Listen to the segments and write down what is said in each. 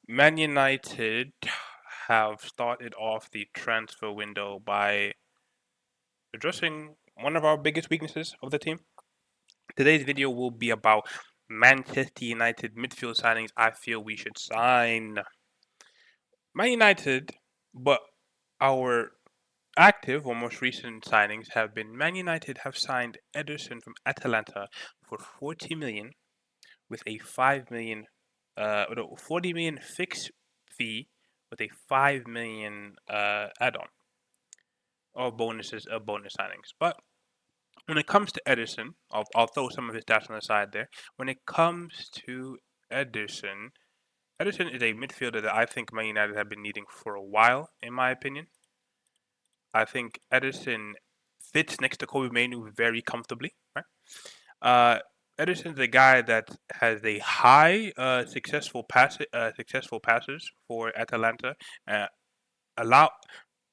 Man United have started off the transfer window by addressing one of our biggest weaknesses of the team. Today's video will be about Manchester United midfield signings I feel we should sign. Man United, but our active or most recent signings have been Man United have signed Ederson from Atalanta for 40 million with a 5 million, no, 40 million fixed fee with a 5 million add-on or bonuses, bonus signings. But when it comes to Ederson, I'll throw some of his stats on the side there. When it comes to Ederson, Ederson is a midfielder that I think Man United have been needing for a while, in my opinion. I think Ederson fits next to Kobe Mainoo very comfortably, right? Uh, Ederson's a guy that has a high successful passes for Atalanta, uh, allow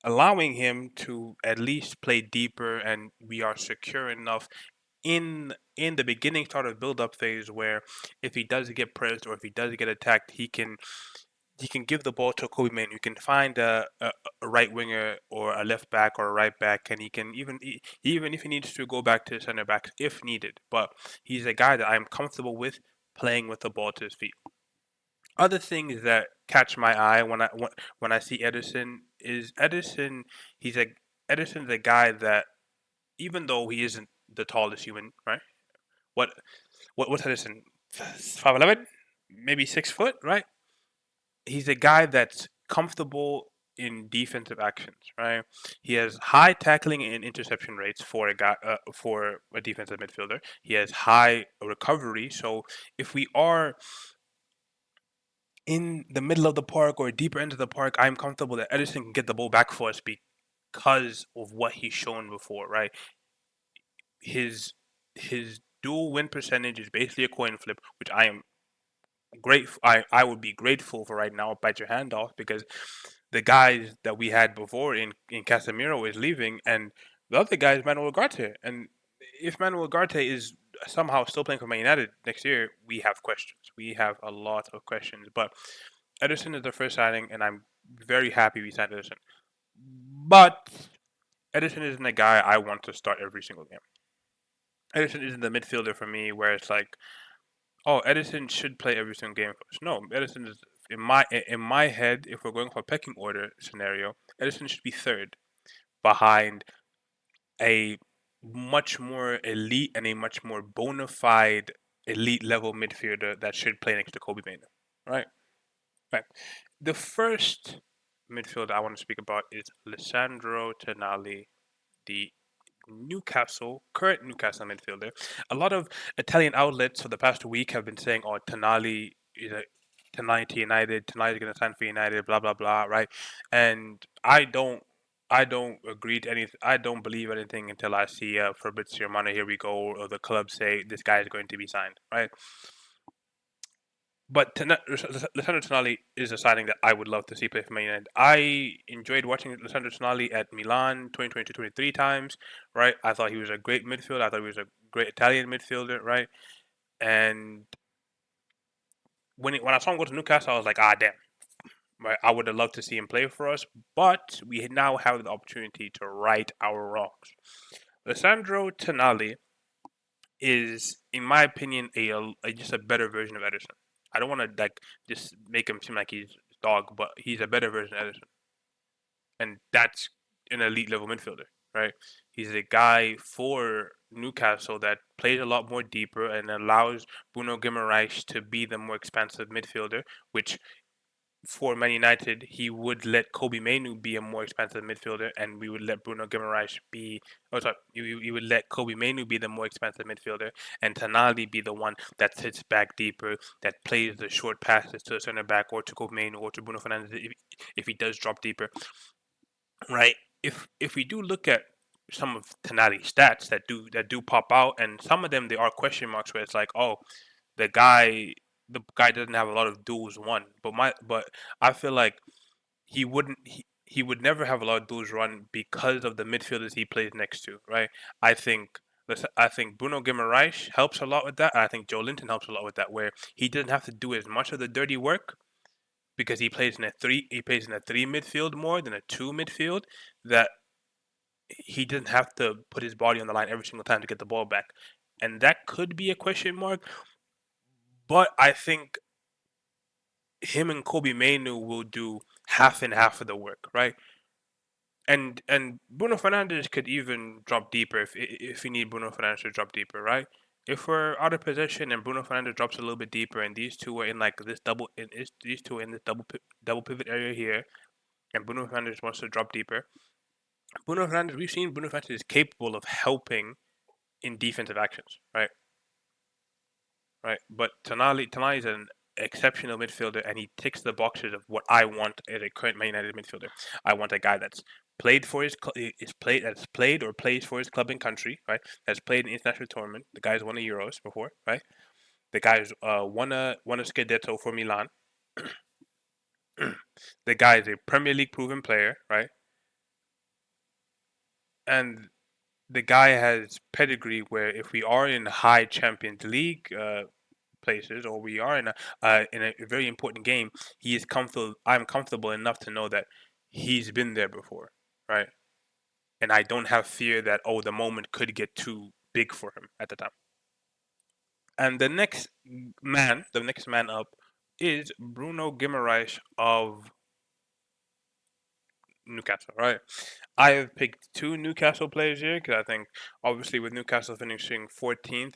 allowing him to at least play deeper, and we are secure enough in the beginning start of build up phase where if he does get pressed or if he does get attacked, he can give the ball to Kobe Man. You can find a right winger or a left back or a right back, and he can even if he needs to go back to center back if needed. But he's a guy that I'm comfortable with playing with the ball to his feet. Other things that catch my eye when I see Ederson is Ederson. He's a Ederson's a guy that even though he isn't the tallest human, right? What what's Ederson? 5'11", maybe 6 foot, right? He's a guy that's comfortable in defensive actions, right? He has high tackling and interception rates for a defensive midfielder. He has high recovery. So if we are in the middle of the park or deeper into the park, I'm comfortable that Ederson can get the ball back for us because of what he's shown before, right? His dual win percentage is basically a coin flip, which I am grateful. I would be grateful for right now. Bite your hand off because the guys that we had before in Casemiro is leaving, and the other guy is Manuel Ugarte. And if Manuel Ugarte is somehow still playing for Man United next year, we have questions. We have a lot of questions. But Ederson is the first signing, and I'm very happy we signed Ederson. But Ederson isn't a guy I want to start every single game. Ederson isn't the midfielder for me where it's like, oh, Ederson should play every single game for us. No, Ederson is in my head. If we're going for a pecking order scenario, Ederson should be third behind a much more elite and a much more bona fide elite level midfielder that should play next to Kobe Mainoo. Right, right. The first midfielder I want to speak about is Sandro Tonali, the current Newcastle midfielder. A lot of Italian outlets for the past week have been saying, "Oh, Tonali is a Tonali to United. Tonali is going to sign for United." Blah blah blah. Right? And I don't agree to anything. I don't believe anything until I see Fabrizio Romano, here we go, or the club say this guy is going to be signed. Right? But Lissandro Tonali is a signing that I would love to see play for Man United. I enjoyed watching Lissandro Tonali at Milan 2022-23 times, right? I thought he was a great midfielder. I thought he was a great Italian midfielder, right? And when I saw him go to Newcastle, I was like, ah, damn, right? I would have loved to see him play for us, but we now have the opportunity to right our wrongs. Lissandro Tonali is, in my opinion, just a better version of Ederson. I don't want to like just make him seem like he's dog, but he's a better version of Ederson, and that's an elite level midfielder, right? He's a guy for Newcastle that plays a lot more deeper and allows Bruno Guimarães to be the more expansive midfielder, which for Man United, he would let Kobe Mainoo be a more expensive midfielder, and we would let Bruno Guimaraes be. Oh, sorry, you would let Kobe Mainoo be the more expensive midfielder, and Tonali be the one that sits back deeper, that plays the short passes to the center back or to Kobe Mainoo or to Bruno Fernandes if he does drop deeper, right? If we do look at some of Tonali's stats that do pop out, and some of them they are question marks where it's like, oh, the guy the guy doesn't have a lot of duels won. But I feel like he would never have a lot of duels run because of the midfielders he plays next to, right? I think I think Bruno Guimaraes helps a lot with that. And I think Joe Linton helps a lot with that, where he doesn't have to do as much of the dirty work, because he plays in a three midfield more than a two midfield, that he doesn't have to put his body on the line every single time to get the ball back. And that could be a question mark, but I think him and Kobe Mainu will do half and half of the work, right? And Bruno Fernandes could even drop deeper if you need Bruno Fernandes to drop deeper, right? If we're out of possession and Bruno Fernandes drops a little bit deeper, and these two are in like this these two are in this double pivot area here, and Bruno Fernandes wants to drop deeper, Bruno Fernandes, we've seen Bruno Fernandes is capable of helping in defensive actions, right? Right. But Tonali is an exceptional midfielder, and he ticks the boxes of what I want as a current Man United midfielder. I want a guy that's played for that's played or plays for his club and country, right? That's played in international tournament. The guy's won the Euros before, right? The guy's won a Scudetto for Milan. The guy is a Premier League proven player, right? And the guy has pedigree where if we are in high Champions League places, or we are in a very important game, he is comfortable. I'm comfortable enough to know that he's been there before, right? And I don't have fear that the moment could get too big for him at the time. And the next man up, is Bruno Guimarães of Newcastle, right? I have picked two Newcastle players here because I think, obviously, with Newcastle finishing 14th,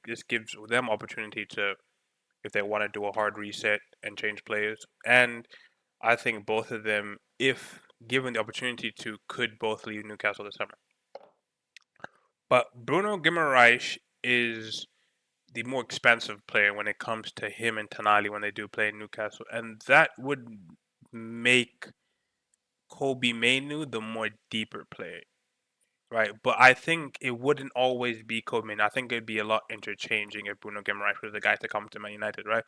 this gives them opportunity to, if they want to do a hard reset and change players. And I think both of them, if given the opportunity to, could both leave Newcastle this summer. But Bruno Guimarães is the more expensive player when it comes to him and Tonali when they do play in Newcastle, and that would make Kobe Mainu the more deeper player, right? But I think it wouldn't always be Kobe Mainu. I think it'd be a lot interchanging if Bruno Guimarães was the guy to come to Man United, right?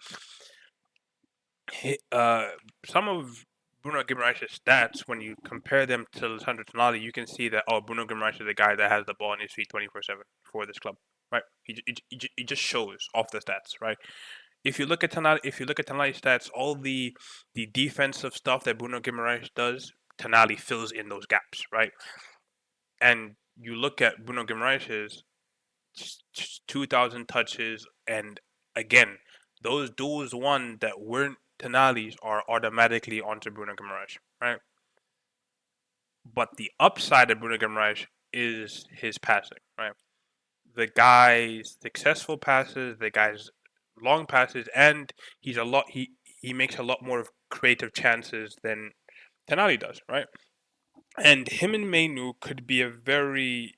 Uh, some of Bruno Guimaraes' stats, when you compare them to Sandro Tonali, you can see that Bruno Guimaraes is the guy that has the ball in his feet 24/7 for this club, right? He just shows off the stats, right? If you look at Tonali's stats, all the defensive stuff that Bruno Guimaraes does, Tonali fills in those gaps, right? And you look at Bruno Guimaraes' 2,000 touches, and again, those duels won that weren't Tonali's are automatically onto Bruno Guimaraes, right? But the upside of Bruno Guimaraes is his passing, right? The guy's successful passes, the guy's long passes, and he makes a lot more of creative chances than Tonali does, right? And him and Mainu could be a very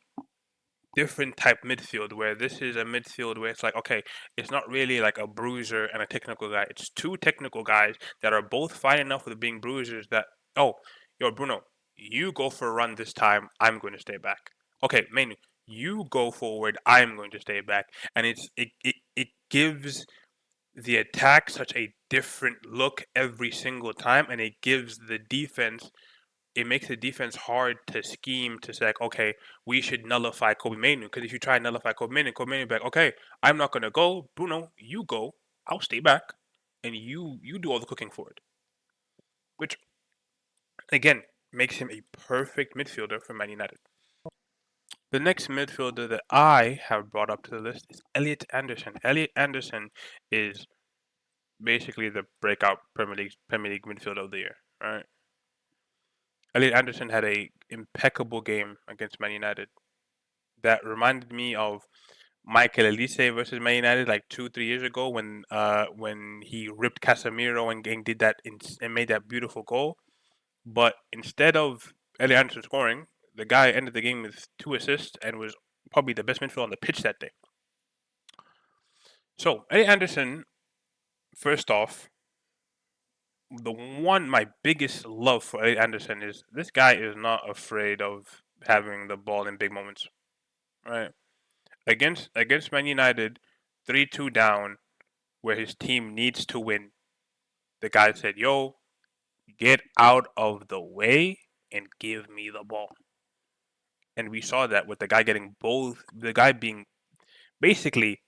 different type midfield, where this is a midfield where it's like, okay, it's not really like a bruiser and a technical guy. It's two technical guys that are both fine enough with being bruisers that, yo, Bruno, you go for a run this time, I'm going to stay back. Okay, Mainu, you go forward, I'm going to stay back. And it gives the attack such a different look every single time, and it makes the defense hard to scheme to say, like, okay, we should nullify Kobe Mainu. Because if you try and nullify Kobe Mainu be like, okay, I'm not going to go. Bruno, you go. I'll stay back. And you do all the cooking for it. Which, again, makes him a perfect midfielder for Man United. The next midfielder that I have brought up to the list is Elliot Anderson. Elliot Anderson is basically the breakout Premier League midfielder of the year, right? Elliot Anderson had a impeccable game against Man United that reminded me of Michael Elise versus Man United like 2-3 years ago when he ripped Casemiro and did that and made that beautiful goal. But instead of Elliot Anderson scoring, the guy ended the game with 2 assists and was probably the best midfielder on the pitch that day. So Elliot Anderson, first off, my biggest love for Elliot Anderson is this guy is not afraid of having the ball in big moments, right? Against Man United, 3-2 down, where his team needs to win. The guy said, "Yo, get out of the way and give me the ball." And we saw that with the guy being basically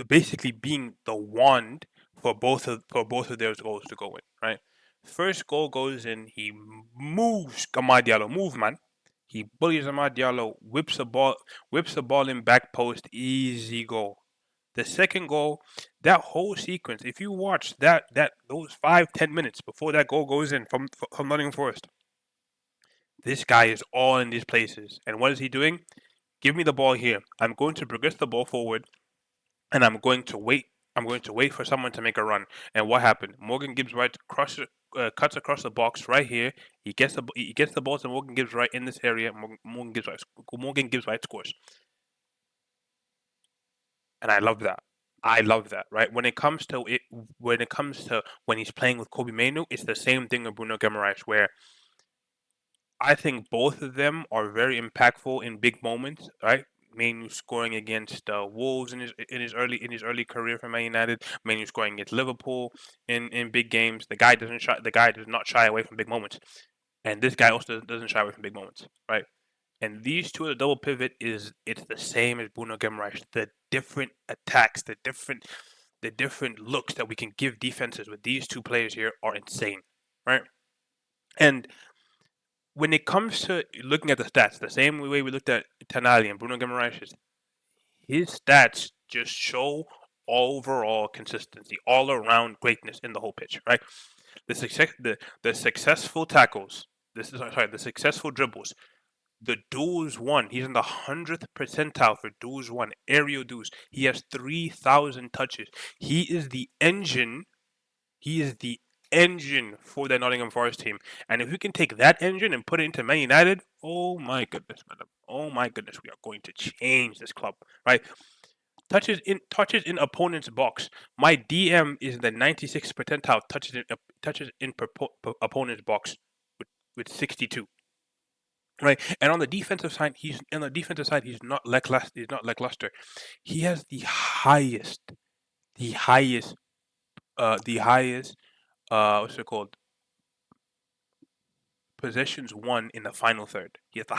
basically being the wand for both of their goals to go in, right? First goal goes in, he moves Amad Diallo, move man. He bullies Amad Diallo, whips the ball in back post, easy goal. The second goal, that whole sequence, if you watch those 5-10 minutes before that goal goes in from Nottingham Forest, this guy is all in these places. And what is he doing? Give me the ball here. I'm going to progress the ball forward, and I'm going to wait. I'm going to wait for someone to make a run. And what happened? Morgan Gibbs White cuts across the box right here. He gets the ball to Morgan Gibbs White in this area. Morgan Gibbs White scores, and I love that. I love that. Right when he's playing with Kobe Mainu, it's the same thing with Bruno Guimarães, where I think both of them are very impactful in big moments, right? Manu scoring against Wolves in his early career for Man United. Manu scoring against Liverpool in big games. The guy does not shy away from big moments, and this guy also doesn't shy away from big moments, right? And these two, the double pivot it's the same as Bruno Guimaraes. The different attacks, the different looks that we can give defenses with these two players here are insane, right? And when it comes to looking at the stats, the same way we looked at Tonali and Bruno Guimaraes, his stats just show overall consistency, all around greatness in the whole pitch, right? The successful tackles, the successful dribbles, the duels won. He's in the 100th percentile for duels won, aerial duels. He has 3,000 touches. He is the engine he is the engine for the Nottingham Forest team. And if we can take that engine and put it into Man United, oh my goodness, madam. Oh my goodness, we are going to change this club, right? Touches in opponent's box. My DM is the 96th percentile touches in opponent's box with 62. Right, and he's not lackluster. He's not lackluster. He has the highest, what's it called? Possessions won in the final third. He has the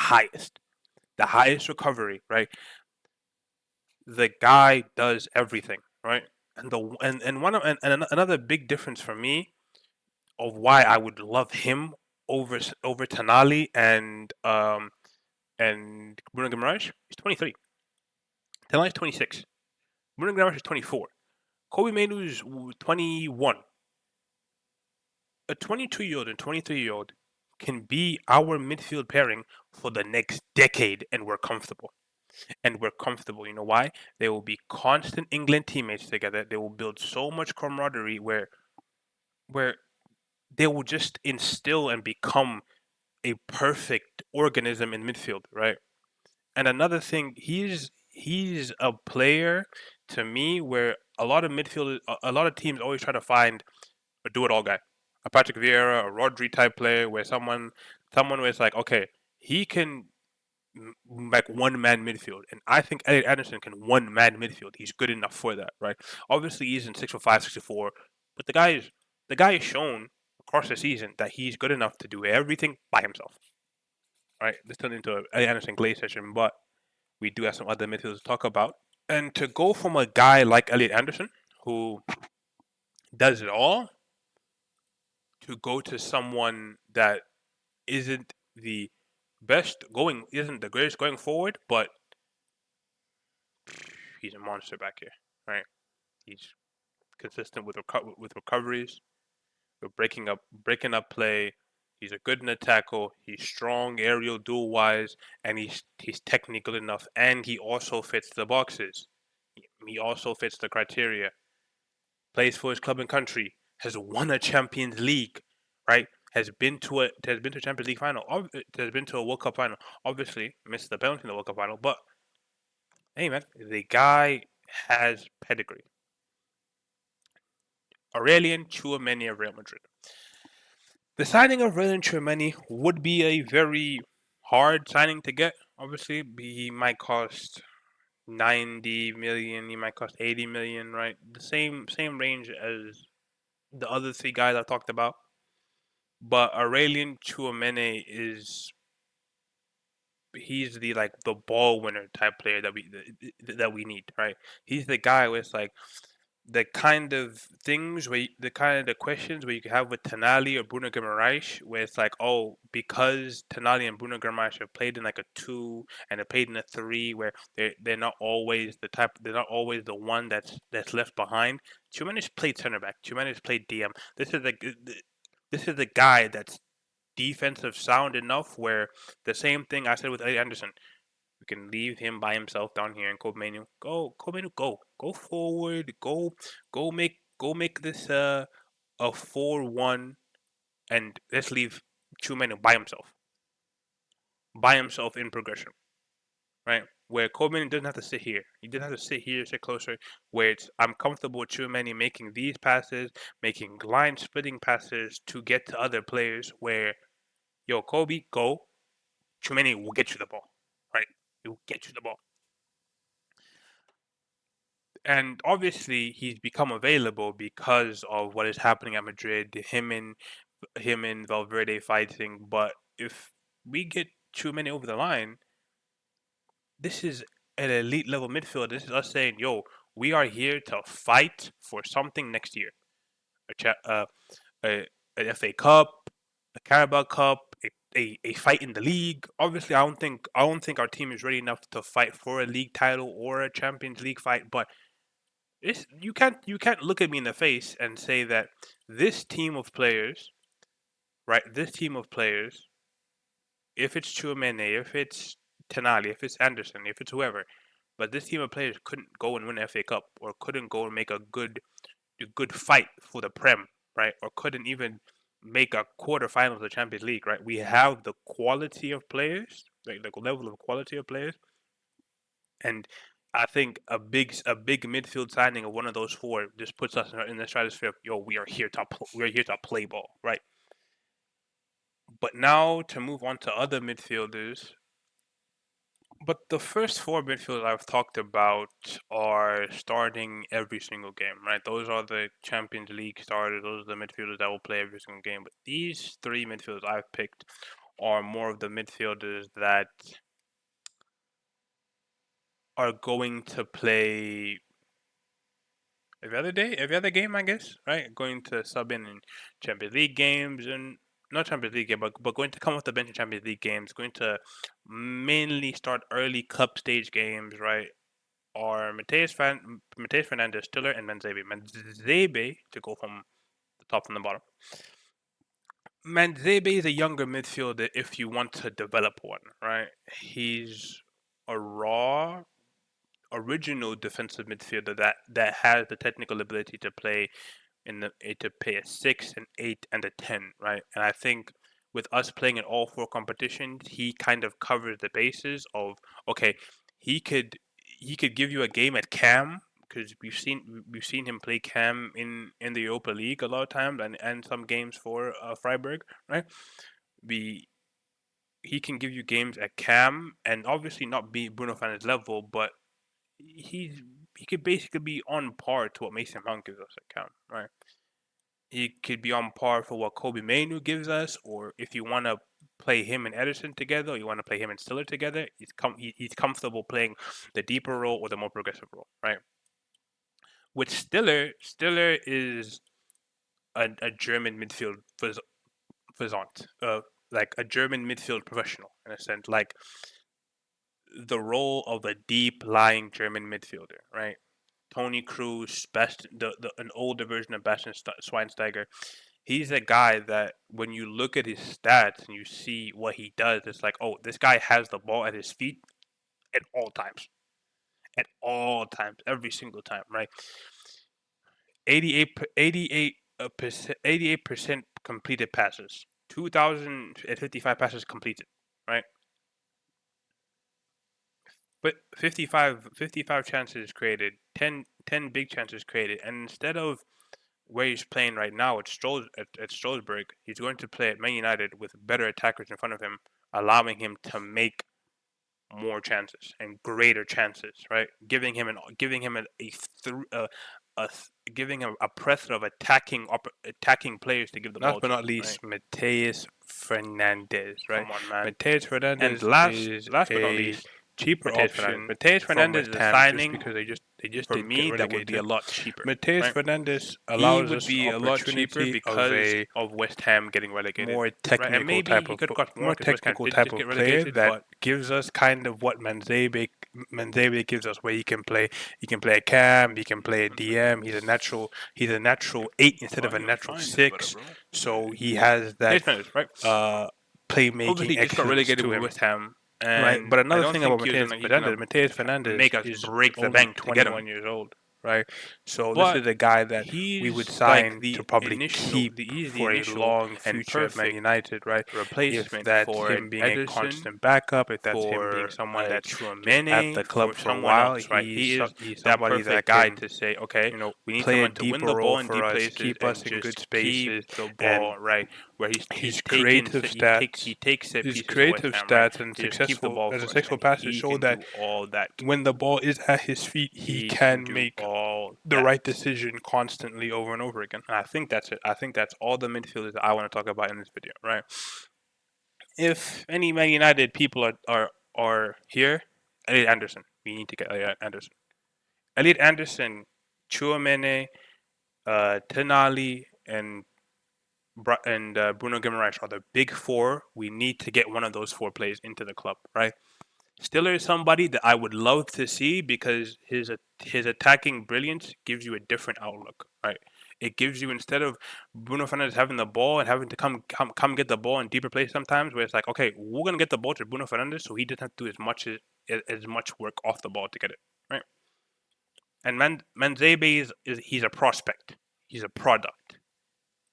highest recovery, right? The guy does everything, right? And the and one of, and another big difference for me of why I would love him over Tonali and Bruno Guimaraes. He's 23. Tonali's 26. Bruno Guimaraes is 24. Kobe Mainoo's 21. A 22-year-old and 23-year-old can be our midfield pairing for the next decade, and we're comfortable. You know why? They will be constant England teammates together. They will build so much camaraderie where they will just instill and become a perfect organism in midfield, right? And another thing, he's a player to me where a lot of teams always try to find a do-it-all guy, a Patrick Vieira, a Rodri type player, where someone where it's like, okay, he can like one man midfield, and I think Elliot Anderson can one man midfield. He's good enough for that, right? Obviously, he's in 6'5", 6'4", but the guy is shown across the season that he's good enough to do everything by himself. Right? This turned into an Elliot Anderson Glaze session, but we do have some other midfielders to talk about. And to go from a guy like Elliot Anderson, who does it all, to go to someone that isn't the isn't the greatest going forward, but he's a monster back here, right? He's consistent with recoveries, with breaking up play. He's a good in the tackle. He's strong aerial duel wise, and he's technical enough, and he also fits the boxes. He also fits the criteria. Plays for his club and country. Has won a Champions League, right? Has been to a Champions League final. Has been to a World Cup final. Obviously missed the penalty in the World Cup final, but hey man, the guy has pedigree. Aurelien Tchouameni of Real Madrid. The signing of Aurelien Tchouameni would be a very hard signing to get. Obviously, he might cost 90 million. He might cost 80 million. Right, the same range as the other three guys I talked about. But Aurelien Tchouameni he's the ball winner type player that we need, right? He's the guy where it's like the kind of things the kind of the questions where you can have with Tonali or Bruno Guimarães, where it's like, oh, because Tonali and Bruno Guimarães have played in like a 2 and they played in a 3, where they're not always they're not always the one that's left behind. Tchouameni's played center back. Tchouameni's played DM. This is the guy that's defensive sound enough where the same thing I said with Elliot Anderson. We can leave him by himself down here in Kobe. Go forward, go make this a 4-1, and let's leave Tchouameni by himself in progression, right? Where Kobe doesn't have to sit here. He doesn't have to sit here, sit closer. Where I'm comfortable with Tchouameni making these passes, making line splitting passes to get to other players. Where Kobe, go. Tchouameni will get you the ball, right? He will get you the ball. And obviously he's become available because of what is happening at Madrid. Him and Valverde fighting. But if we get Tchouameni over the line, this is an elite level midfield. This is us saying, "Yo, we are here to fight for something next year. A cha- uh, a, an FA Cup, a Carabao Cup, a fight in the league. Obviously, I don't think our team is ready enough to fight for a league title or a Champions League fight, but you can't look at me in the face and say that this team of players, right? This team of players, if it's Tchouameni, if it's Tonali, if it's Anderson, if it's whoever, but this team of players couldn't go and win an FA Cup or couldn't go and make a good fight for the Prem, right? Or couldn't even make a quarterfinal of the Champions League, right? We have the quality of players, like the level of quality of players, and I think a big midfield signing of one of those four just puts us in the stratosphere of, yo, we are here to play ball, right? But now to move on to other midfielders. But the first four midfielders I've talked about are starting every single game, right? Those are the Champions League starters. Those are the midfielders that will play every single game. But these three midfielders I've picked are more of the midfielders that are going to play every other game, I guess, right? Going to sub in Champions League games and not Champions League game, but going to come off the bench in Champions League games. Going to mainly start early cup stage games, right? Are Mateus Fernandez, Stiller, and Manzebe. Manzebe to go from the top from the bottom. Manzebe is a younger midfielder if you want to develop one, right? He's a raw original defensive midfielder that has the technical ability to play to play a 6, an 8, and a 10, right? And I think with us playing in all four competitions, he kind of covers the bases of, okay, he could give you a game at Cam, because we've seen him play Cam in the Europa League a lot of times, and some games for Freiburg, right? We He can give you games at Cam, and obviously not be Bruno Fernandes level, but he could basically be on par to what Mason Mount gives us at Cam, right? He could be on par for what Kobe Mainu gives us, or if you want to play him and Ederson together, or you want to play him and Stiller together, he's comfortable playing the deeper role or the more progressive role, right? With Stiller is a German midfield fazant, like a German midfield professional in a sense, like the role of a deep lying German midfielder, right? Tony Cruz, an older version of Bastian Schweinsteiger. He's a guy that when you look at his stats and you see what he does, it's like, oh, this guy has the ball at his feet at all times. At all times, every single time, right? 88% completed passes, 2,055 passes completed, right? But 55 chances created, 10 big chances created, and instead of where he's playing right now at Strasbourg, he's going to play at Man United with better attackers in front of him, allowing him to make more chances and greater chances, right? Giving him a plethora of attacking players to give the ball. Last but not least, right? Mateus Fernandez, right? Come on, man. Mateus Fernandez is last but not least cheaper option. Mateus Fernandez is a signing because For me, that would be a lot cheaper. Mateus right? Fernandes He allows would us be a lot cheaper opportunity because of of West Ham getting a relegated. more right? technical And maybe type he of could cost more more because West Ham technical did type just of get player relegated. that But gives us kind of what Manzebe gives us, where he can play a cam, he can play a DM. He's a natural 8 instead of a natural 6. So he has that right? playmaking Obviously, just got excellence relegated to with him. West Ham. Right, And but I another don't thing think about he's gonna Mateus Fernandes make us is break the only bank to get him. 21 years old, right? So this But is a guy that we would he's like sign to the probably initial, keep the for a initial long and future at Man perfect United, right? If replacement that's for him being a Ederson, constant backup, if that's him being for someone that's just at the Tchouameni, club for for a someone while, else, right? He is he's that somebody that perfect guy can, to say, okay, we need play a someone to win deeper the role ball in for deep us, places keep and us in good just keep spaces, the and ball right where his taking creative he stats, takes set his pieces for West creative Ham, right? stats and To just keep the ball for us, successful and passes he show can that do all that. when the ball is at his feet, he He can can do make all the that. right decision constantly over and over again. And I think that's it. I think that's all the midfielders that I want to talk about in this video, right? If any Man United people are here, Elliot Anderson. We need to get Elliot Anderson. Elliot Anderson, Tchouameni, Tonali, and Bruno Guimarães are the big four. We need to get one of those four players into the club, right? Stiller is somebody that I would love to see because his attacking brilliance gives you a different outlook, right? It gives you, instead of Bruno Fernandes having the ball and having to come get the ball in deeper plays sometimes, where it's like, okay, we're gonna get the ball to Bruno Fernandes, so he doesn't have to do as much work off the ball to get it, right? And Manzebe is he's a prospect, he's a product,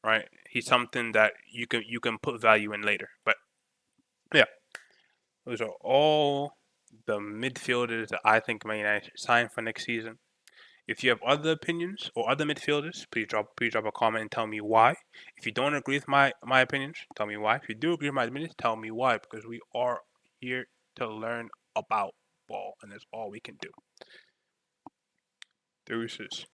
right? He's something that you can put value in later, but yeah, those are all the midfielders that I think Man United should sign for next season. If you have other opinions or other midfielders, please drop a comment and tell me why. If you don't agree with my opinions, tell me why. If you do agree with my opinions, tell me why, because we are here to learn about ball, and that's all we can do. Deuces.